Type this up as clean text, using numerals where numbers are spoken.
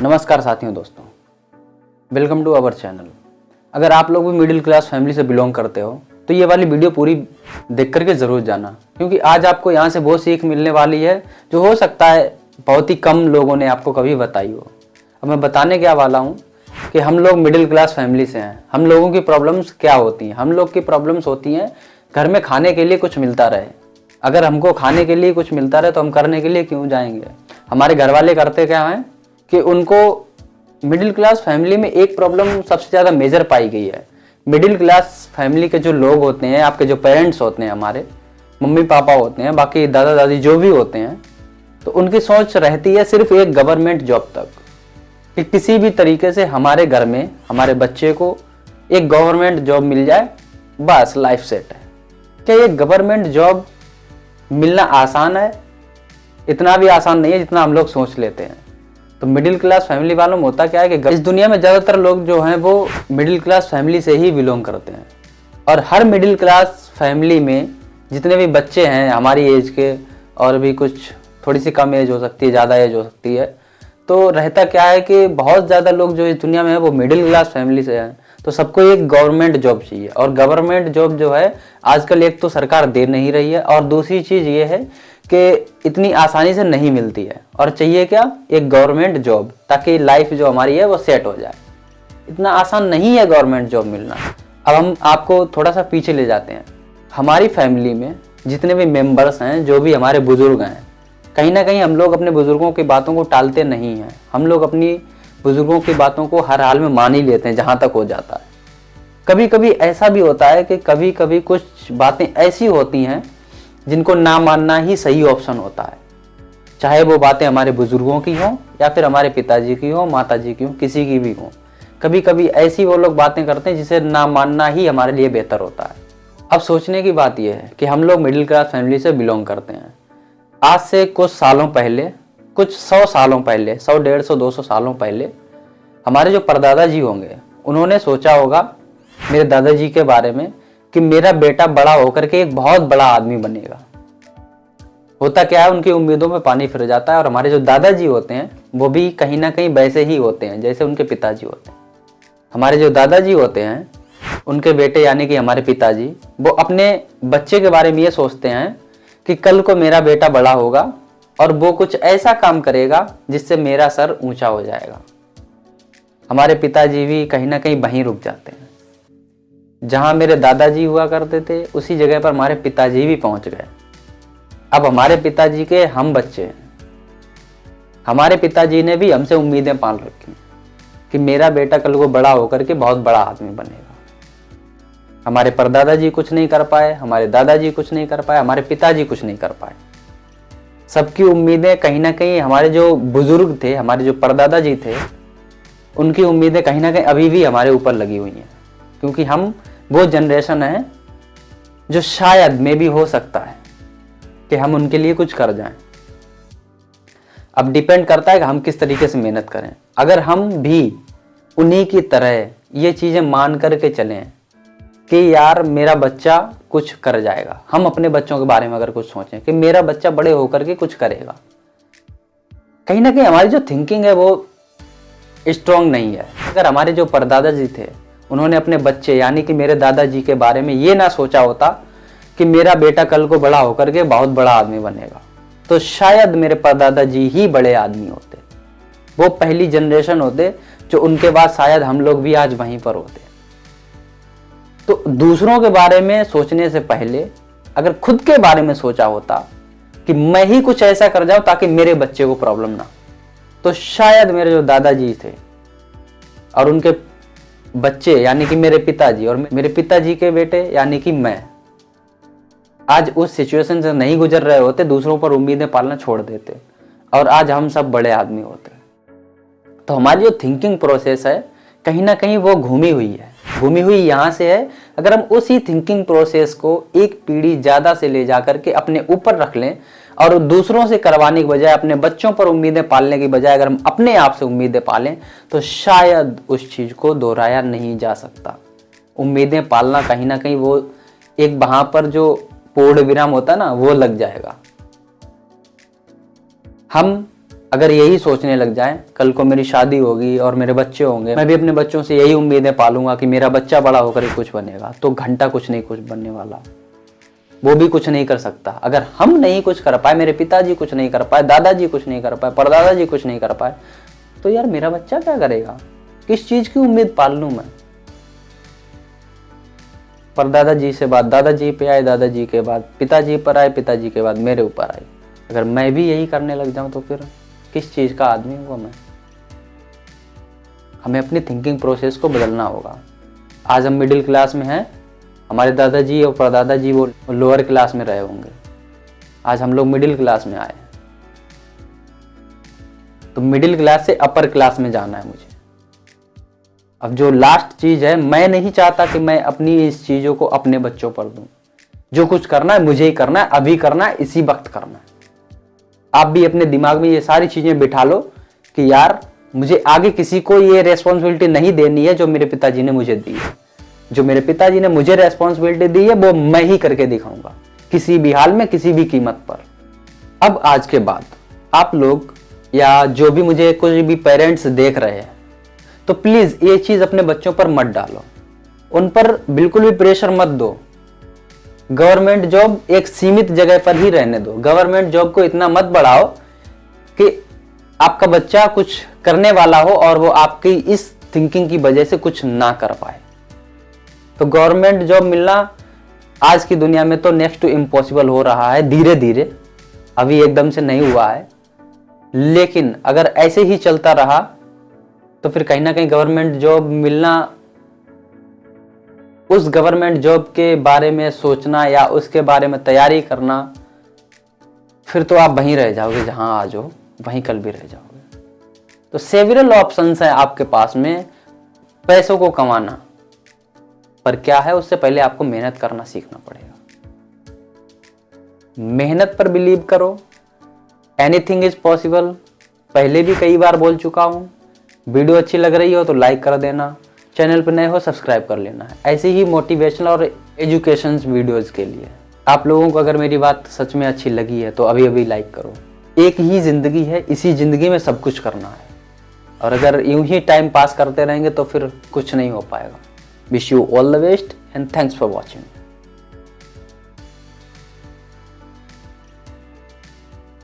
नमस्कार साथियों दोस्तों, वेलकम टू अवर चैनल। अगर आप लोग भी मिडिल क्लास फैमिली से बिलोंग करते हो तो ये वाली वीडियो पूरी देख करके ज़रूर जाना, क्योंकि आज आपको यहाँ से बहुत सीख मिलने वाली है जो हो सकता है बहुत ही कम लोगों ने आपको कभी बताई हो। अब मैं बताने क्या वाला हूँ कि हम लोग मिडिल क्लास फैमिली से हैं, हम लोगों की प्रॉब्लम्स क्या होती हैं। हम लोग की प्रॉब्लम्स होती हैं घर में खाने के लिए कुछ मिलता रहे। अगर हमको खाने के लिए कुछ मिलता रहे तो हम करने के लिए क्यों जाएंगे। हमारे घर वाले करते क्या हैं कि उनको मिडिल क्लास फैमिली में एक प्रॉब्लम सबसे ज़्यादा मेजर पाई गई है। मिडिल क्लास फैमिली के जो लोग होते हैं, आपके जो पेरेंट्स होते हैं, हमारे मम्मी पापा होते हैं, बाकी दादा दादी जो भी होते हैं, तो उनकी सोच रहती है सिर्फ एक गवर्नमेंट जॉब तक, कि किसी भी तरीके से हमारे घर में हमारे बच्चे को एक गवर्नमेंट जॉब मिल जाए, बस लाइफ सेट है। क्या ये गवर्नमेंट जॉब मिलना आसान है? इतना भी आसान नहीं है जितना हम लोग सोच लेते हैं। तो मिडिल क्लास फैमिली वालों में होता क्या है कि इस दुनिया में ज़्यादातर लोग जो हैं वो मिडिल क्लास फैमिली से ही बिलोंग करते हैं। और हर मिडिल क्लास फैमिली में जितने भी बच्चे हैं हमारी एज के, और भी कुछ थोड़ी सी कम एज हो सकती है, ज़्यादा एज हो सकती है, तो रहता क्या है कि बहुत ज़्यादा लोग जो इस दुनिया में है वो मिडिल क्लास फैमिली से हैं। तो सबको एक गवर्नमेंट जॉब चाहिए, और गवर्नमेंट जॉब जो है आजकल एक तो सरकार दे नहीं रही है, और दूसरी चीज़ ये है कि इतनी आसानी से नहीं मिलती है। और चाहिए क्या? एक गवर्नमेंट जॉब, ताकि लाइफ जो हमारी है वो सेट हो जाए। इतना आसान नहीं है गवर्नमेंट जॉब मिलना। अब हम आपको थोड़ा सा पीछे ले जाते हैं। हमारी फैमिली में जितने भी मेंबर्स हैं, जो भी हमारे बुजुर्ग हैं, कहीं ना कहीं हम लोग अपने बुजुर्गों की बातों को टालते नहीं हैं। हम लोग अपनी बुजुर्गों की बातों को हर हाल में मान ही लेते हैं जहाँ तक हो जाता है। कभी कभी ऐसा भी होता है कि कभी कभी कुछ बातें ऐसी होती हैं जिनको ना मानना ही सही ऑप्शन होता है, चाहे वो बातें हमारे बुजुर्गों की हों या फिर हमारे पिताजी की हो, माताजी की हो, किसी की भी हो। कभी कभी ऐसी वो लोग बातें करते हैं जिसे ना मानना ही हमारे लिए बेहतर होता है। अब सोचने की बात यह है कि हम लोग मिडिल क्लास फैमिली से बिलोंग करते हैं। आज से कुछ सालों पहले, कुछ 100 सालों पहले, 100, 150, 200 सालों पहले हमारे जो परदादा जी होंगे उन्होंने सोचा होगा मेरे दादाजी के बारे में कि मेरा बेटा बड़ा होकर के एक बहुत बड़ा आदमी बनेगा। होता क्या है, उनकी उम्मीदों में पानी फिर जाता है। और हमारे जो दादाजी होते हैं वो भी कहीं ना कहीं वैसे ही होते हैं जैसे उनके पिताजी होते हैं। हमारे जो दादाजी होते हैं उनके बेटे यानी कि हमारे पिताजी, वो अपने बच्चे के बारे में ये सोचते हैं कि कल को मेरा बेटा बड़ा होगा और वो कुछ ऐसा काम करेगा जिससे मेरा सर ऊंचा हो जाएगा। हमारे पिताजी भी कहीं ना कहीं वहीं रुक जाते हैं। जहां मेरे दादाजी हुआ करते थे उसी जगह पर हमारे पिताजी भी पहुंच गए। अब हमारे पिताजी के हम बच्चे हैं। हमारे पिताजी ने भी हमसे उम्मीदें पाल रखी कि मेरा बेटा कल को बड़ा होकर के बहुत बड़ा आदमी बनेगा। हमारे परदादा जी कुछ नहीं कर पाए, हमारे दादाजी कुछ नहीं कर पाए, हमारे पिताजी कुछ नहीं कर पाए। सबकी उम्मीदें कहीं ना कहीं, हमारे जो बुजुर्ग थे, हमारे जो परदादा जी थे, उनकी उम्मीदें कहीं ना कहीं अभी भी हमारे ऊपर लगी हुई हैं, क्योंकि हम वो जनरेशन है जो शायद में भी हो सकता है कि हम उनके लिए कुछ कर जाएं। अब डिपेंड करता है कि हम किस तरीके से मेहनत करें। अगर हम भी उन्हीं की तरह ये चीज़ें मान करके चलें कि यार मेरा बच्चा कुछ कर जाएगा, हम अपने बच्चों के बारे में अगर कुछ सोचें कि मेरा बच्चा बड़े होकर के कुछ करेगा, कहीं ना कहीं हमारी जो थिंकिंग है वो स्ट्रॉन्ग नहीं है। अगर हमारे जो परदादा जी थे उन्होंने अपने बच्चे यानी कि मेरे दादाजी के बारे में ये ना सोचा होता कि मेरा बेटा कल को बड़ा होकर के बहुत बड़ा आदमी बनेगा, तो शायद मेरे परदादा जी ही बड़े आदमी होते। वो पहली जनरेशन होते जो उनके बाद शायद हम लोग भी आज वहीं पर होते। तो दूसरों के बारे में सोचने से पहले अगर खुद के बारे में सोचा होता कि मैं ही कुछ ऐसा कर जाऊं ताकि मेरे बच्चे को प्रॉब्लम ना, तो शायद मेरे जो दादाजी थे और उनके बच्चे यानी कि मेरे पिताजी और मेरे पिताजी के बेटे यानी कि मैं आज उस सिचुएशन से नहीं गुजर रहे होते, दूसरों पर उम्मीदें पालना छोड़ देते और आज हम सब बड़े आदमी होते। तो हमारी जो थिंकिंग प्रोसेस है कहीं ना कहीं वो घूमी हुई है। घूमी हुई यहाँ से है। अगर हम उसी थिंकिंग प्रोसेस को एक पीढ़ी ज़्यादा से ले जा करके अपने ऊपर रख लें और दूसरों से करवाने की बजाय, अपने बच्चों पर उम्मीदें पालने की बजाय अगर हम अपने आप से उम्मीदें पालें, तो शायद उस चीज़ को दोहराया नहीं जा सकता। उम्मीदें पालना कहीं ना कहीं वो एक वहाँ पर जो पूर्ण विराम होता है ना, वो लग जाएगा। हम अगर यही सोचने लग जाए, कल को मेरी शादी होगी और मेरे बच्चे होंगे, मैं भी अपने बच्चों से यही उम्मीदें पालूंगा कि मेरा बच्चा बड़ा होकर ही कुछ बनेगा, तो घंटा कुछ नहीं कुछ बनने वाला, वो भी कुछ नहीं कर सकता। अगर हम नहीं कुछ कर पाए, मेरे पिताजी कुछ नहीं कर पाए, दादाजी कुछ नहीं कर पाए, परदादा जी कुछ नहीं कर पाए, तो यार मेरा बच्चा क्या करेगा? किस चीज की उम्मीद पाल लूं मैं? परदादा जी से बात दादाजी पे आए, दादाजी के बाद पिताजी पर आए, पिताजी के बाद मेरे ऊपर आए। अगर मैं भी यही करने लग जाऊं तो फिर किस चीज का आदमी हुआ मैं? हमें अपनी थिंकिंग प्रोसेस को बदलना होगा। आज हम मिडिल क्लास में हैं, हमारे दादाजी और परदादा जी वो लोअर क्लास में रहे होंगे, आज हम लोग मिडिल क्लास में आए, तो मिडिल क्लास से अपर क्लास में जाना है मुझे। अब जो लास्ट चीज है, मैं नहीं चाहता कि मैं अपनी इस चीजों को अपने बच्चों पर दूं। जो कुछ करना है मुझे ही करना है, अभी करना है, इसी वक्त करना है। आप भी अपने दिमाग में ये सारी चीजें बिठा लो कि यार मुझे आगे किसी को ये रेस्पॉन्सिबिलिटी नहीं देनी है जो मेरे पिताजी ने मुझे दी है। जो मेरे पिताजी ने मुझे रेस्पॉन्सिबिलिटी दी है वो मैं ही करके दिखाऊंगा, किसी भी हाल में, किसी भी कीमत पर। अब आज के बाद आप लोग या जो भी मुझे कुछ भी पेरेंट्स देख रहे हैं, तो प्लीज ये चीज अपने बच्चों पर मत डालो, उन पर बिल्कुल भी प्रेशर मत दो। गवर्नमेंट जॉब एक सीमित जगह पर ही रहने दो। गवर्नमेंट जॉब को इतना मत बढ़ाओ कि आपका बच्चा कुछ करने वाला हो और वो आपकी इस थिंकिंग की वजह से कुछ ना कर पाए। तो गवर्नमेंट जॉब मिलना आज की दुनिया में तो नेक्स्ट टू इम्पॉसिबल हो रहा है, धीरे धीरे, अभी एकदम से नहीं हुआ है। लेकिन अगर ऐसे ही चलता रहा तो फिर कहीं ना कहीं गवर्नमेंट जॉब मिलना, उस गवर्नमेंट जॉब के बारे में सोचना या उसके बारे में तैयारी करना, फिर तो आप वहीं रह जाओगे जहां आज हो, वहीं कल भी रह जाओगे। तो सेवरल ऑप्शंस हैं आपके पास में पैसों को कमाना, पर क्या है, उससे पहले आपको मेहनत करना सीखना पड़ेगा। मेहनत पर बिलीव करो, एनीथिंग इज पॉसिबल। पहले भी कई बार बोल चुका हूं। वीडियो अच्छी लग रही हो तो लाइक कर देना, चैनल पर नए हो सब्सक्राइब कर लेना है, ऐसे ही मोटिवेशनल और एजुकेशन वीडियोस के लिए। आप लोगों को अगर मेरी बात सच में अच्छी लगी है तो अभी अभी लाइक करो। एक ही जिंदगी है, इसी जिंदगी में सब कुछ करना है, और अगर यूं ही टाइम पास करते रहेंगे तो फिर कुछ नहीं हो पाएगा। Wish you all the best and thanks for watching.